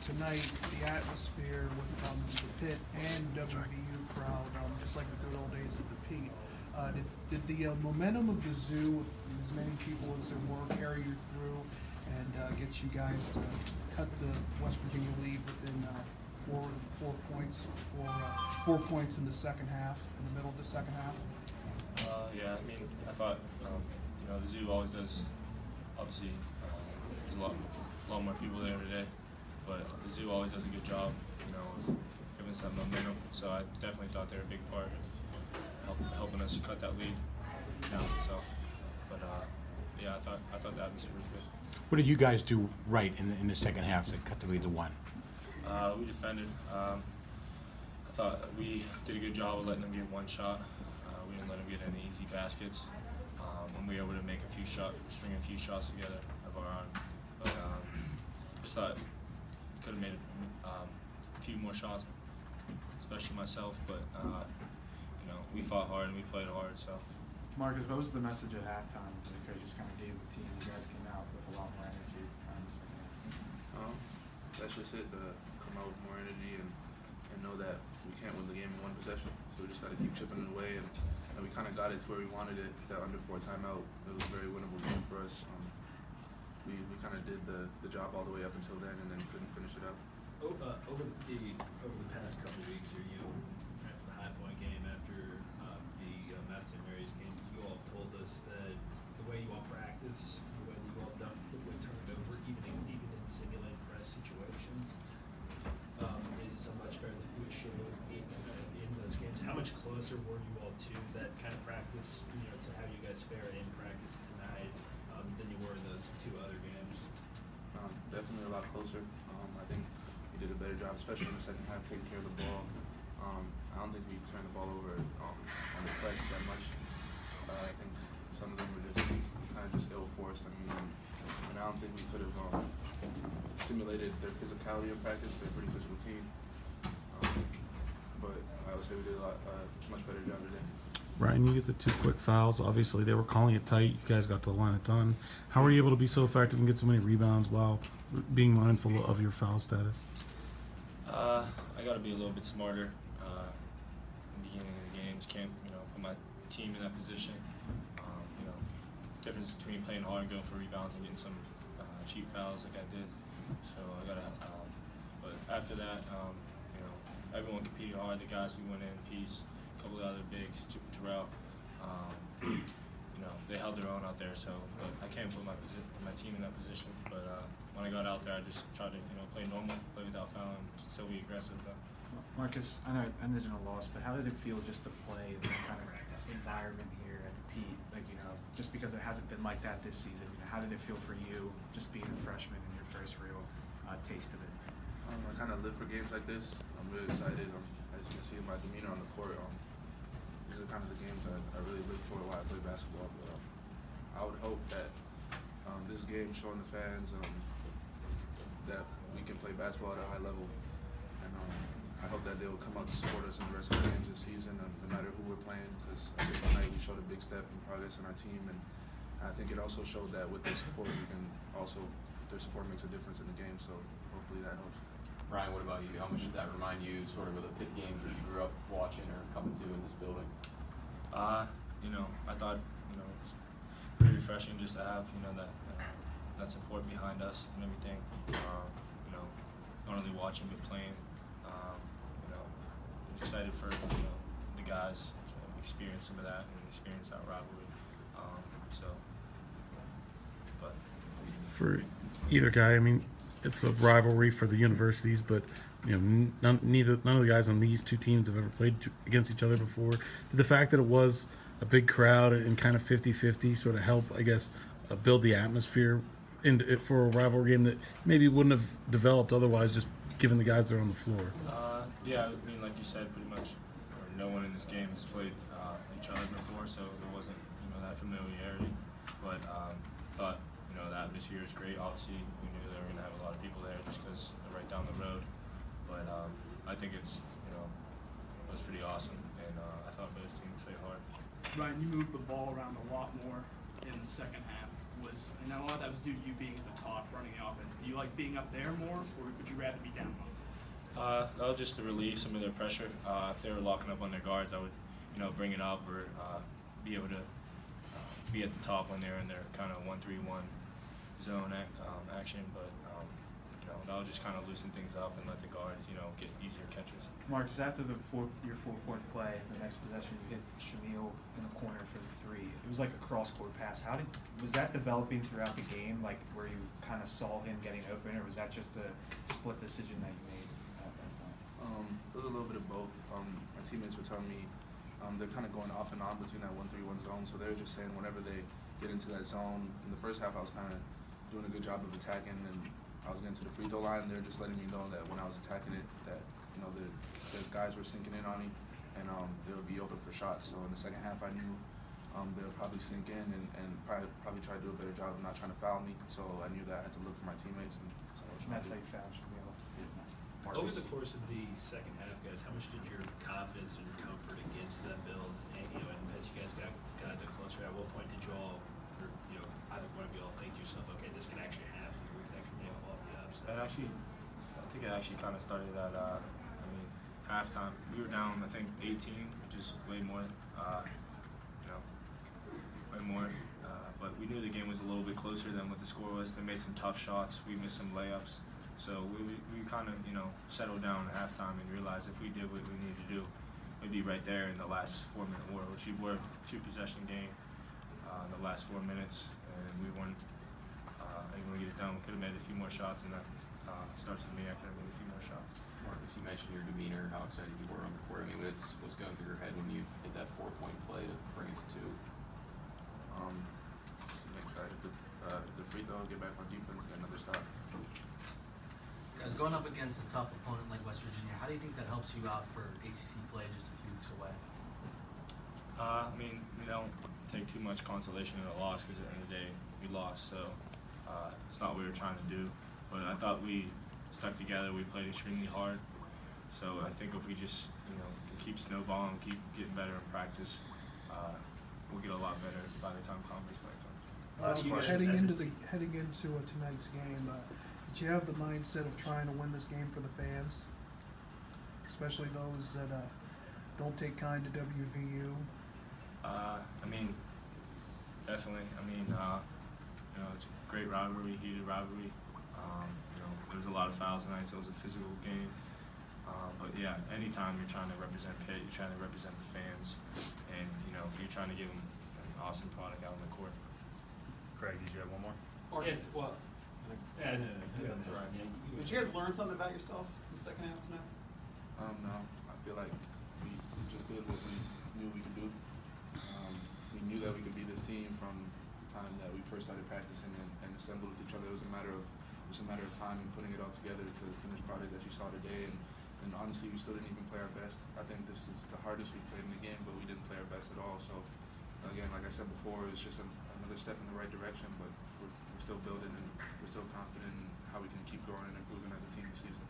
tonight, the atmosphere with the Pitt and WVU crowd, just like the good old days at the Pete. Did the momentum of the zoo, with as many people as there were, carry you through and get you guys to cut the West Virginia lead within four points, 4 points in the second half, in the middle of the second half? Yeah, I mean, I thought, the zoo always does. Obviously, there's a lot more people there today, but the zoo always does a good job, of giving us that momentum. So I definitely thought they were a big part of helping us cut that lead down. So, but yeah, I thought the atmosphere was good. What did you guys do right in the second half to cut the lead to 1? We defended. I thought we did a good job of letting them get one shot. We didn't let them get any easy baskets. And we were able to make string a few shots together of our own. But just thought could have made a few more shots, especially myself. But we fought hard and we played hard. So, Marcus, what was the message at halftime that the coach just kind of gave the team? You guys came out with a lot more energy in the second half. That's just it. Come out with more energy and know that we can't win the game in one possession. So we just got to keep chipping it away, and we kind of got it to where we wanted it. That under 4 timeout, it was a very winnable game for us. We kind of did the job all the way up until then, and then couldn't finish it up. Over the past couple of weeks here, after the High Point game, after the Mount St. Mary's game, you all told us that the way you all practice, the way that you all don't typically turn it over, even in simulated press situations, is a much better than you would show in those games. How much closer were you all to that kind of practice, to how you guys fare in practice tonight than you were in those 2 other games? Definitely a lot closer. I think we did a better job, especially in the second half, taking care of the ball. I don't think we turned the ball over on the press that much. I think some of them were just kind of just ill-forced. And I don't think we could have simulated their physicality in practice. They're a pretty physical team. But I would say we did a much better job today. Ryan, you get the 2 quick fouls. Obviously, they were calling it tight. You guys got to the line a ton. How were you able to be so effective and get so many rebounds while being mindful of your foul status? I got to be a little bit smarter in the beginning of the games. Can't put my team in that position. Difference between playing hard and going for rebounds and getting some cheap fouls like I did. So I got to. But after that, everyone competed hard. The guys who went in, Peace, a couple of other bigs, Terrell. They held their own out there. So, but I can't put my team in that position. But when I got out there, I just tried to play normal, play without fouling, and still be aggressive though. Marcus, I know it ended in a loss, but how did it feel just to play in kind of this environment here at the Pete? Just because it hasn't been like that this season, how did it feel for you just being a freshman and your first real taste of it? I kind of live for games like this. I'm really excited. As you can see in my demeanor on the court, these are kind of the games I really live for while I play basketball. But I would hope that this game showing the fans that we can play basketball at a high level, and I hope that they will come out to support us in the rest of the games this season, no matter who we're playing. Because I think tonight we showed a big step in progress in our team, and I think it also showed that with their support, their support makes a difference in the game. So hopefully that helps. Ryan, what about you? How much did that remind you sort of the Pitt games that you grew up watching or coming to in this building? I thought it was pretty refreshing just to have that support behind us and everything. Not only watching but playing. I'm excited for the guys to experience some of that and experience that rivalry. But For either guy, I mean, it's a rivalry for the universities, but none of the guys on these 2 teams have ever played against each other before. Did the fact that it was a big crowd and kind of 50-50 sort of help, I guess, build the atmosphere for a rivalry game that maybe wouldn't have developed otherwise, just given the guys that are on the floor? Yeah, I mean, like you said, pretty much, no one in this game has played each other before, so there wasn't that familiarity. But thought the atmosphere is great. Obviously, we knew they were going to have a lot of people there just because they're right down the road. But I think it was pretty awesome, and I thought both teams played hard. Ryan, you moved the ball around a lot more in the second half. was, and a lot of that was due to you being at the top, running the offense. Do you like being up there more, or would you rather be down low? That was just to relieve some of their pressure. If they were locking up on their guards, I would, bring it up or be able to be at the top when they're in their kind of 1-3-1 zone action. But that would just kind of loosen things up and let the guards, get easier catches. Marcus, after your 4-point play, the next possession you hit Shamil in the corner for the 3. It was like a cross-court pass. Was that developing throughout the game, like where you kind of saw him getting open, or was that just a split decision that you made at that point? It was a little bit of both. My teammates were telling me they're kind of going off and on between that 1-3-1 zone, so they were just saying whenever they get into that zone, in the first half I was kind of doing a good job of attacking, and I was getting to the free throw line, and they were just letting me know that when I was attacking it, that the guys were sinking in on me, and they would be open for shots. So in the second half, I knew they would probably sink in and probably try to do a better job of not trying to foul me. So I knew that I had to look for my teammates. And That's how you found Shamil. Over the course of the second half, guys, how much did your confidence and your comfort against that build, and and as you guys got a bit closer, at what point did you all, or either one of you all think to yourself, okay, this can actually happen, we can actually pull off the upset? I think it actually kind of started at, halftime. We were down, I think, 18, which is way more, way more. But we knew the game was a little bit closer than what the score was. They made some tough shots. We missed some layups. So we kind of, settled down at halftime and realized if we did what we needed to do, we'd be right there in the last 4-minute war, which we were 2-possession game in the last 4 minutes, and we weren't able to get it done. We could have made a few more shots, and that starts with me. I could have made a few more shots. Marcus, you mentioned your demeanor, how excited you were on the court. I mean, what's going through your head when you hit that 4-point play to bring it to 2? The free throw, get back on defense, get another stop. Guys, going up against a tough opponent like West Virginia, how do you think that helps you out for ACC play just a few weeks away? We don't take too much consolation in a loss because at the end of the day, we lost. So it's not what we were trying to do. But I thought we stuck together. We played extremely hard. So I think if we just, can keep snowballing, keep getting better in practice, we'll get a lot better by the time conference play comes. Heading into tonight's game, did you have the mindset of trying to win this game for the fans, especially those that don't take kind to WVU? Definitely. It's a great rivalry, heated rivalry. There was a lot of fouls tonight, so it was a physical game. But yeah, anytime you're trying to represent Pitt, you're trying to represent the fans, and you're trying to give them an awesome product out on the court. Craig, did you have one more? Yes, well, Yeah, no, that's all right. did you guys learn something about yourself in the second half tonight? No, I feel like we just did what we knew we could do. We knew that we could beat this team from the time that we first started practicing and assembled with each other. It was a matter of time and putting it all together to the finished product that you saw today. And honestly, we still didn't even play our best. I think this is the hardest we've played in the game, but we didn't play our best at all. So again, like I said before, it's just another step in the right direction, but we're still building and we're still confident in how we can keep growing and improving as a team this season.